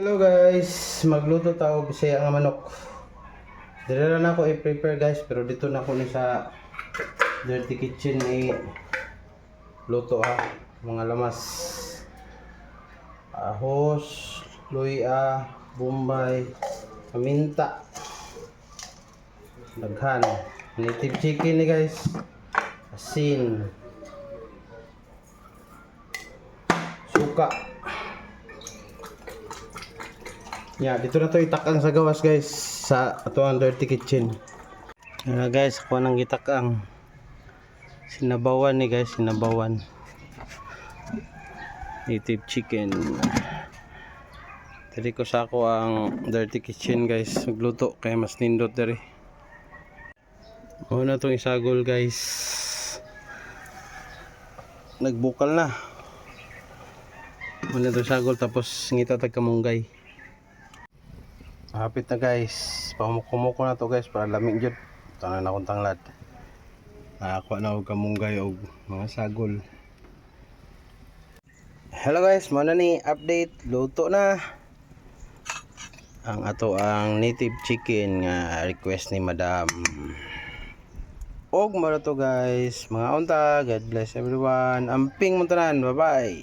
Hello guys, magluto tao bisaya nga manok. Dili na ako i-prepare guys, pero dito na ako ni sa dirty kitchen ni luto mga lamas. Ahos, luya, bombay, paminta. Daghan. Native chicken ni guys. Asin. Suka. Dito na to itakang sa gawas guys sa ato ang dirty kitchen. Guys, ako nang itakang sinabawan ni guys, sinabawan. Native chicken. Diri ko sa ako ang dirty kitchen guys, magluto kaya mas nindot diri. Una tong isagol guys. Nagbukal na. Una tong isagol tapos ngita tag kamunggay. Hapit na guys, pamukumuko na to guys para lamig jud. Tanan na akong tanglad. Nakakuha na og kamunggay og mga sagol. Hello guys, mo na ni update, luto na ang ato ang native chicken nga request ni Madam. Og mo na to guys, mga unta, God bless everyone. Amping mo tanan, bye bye.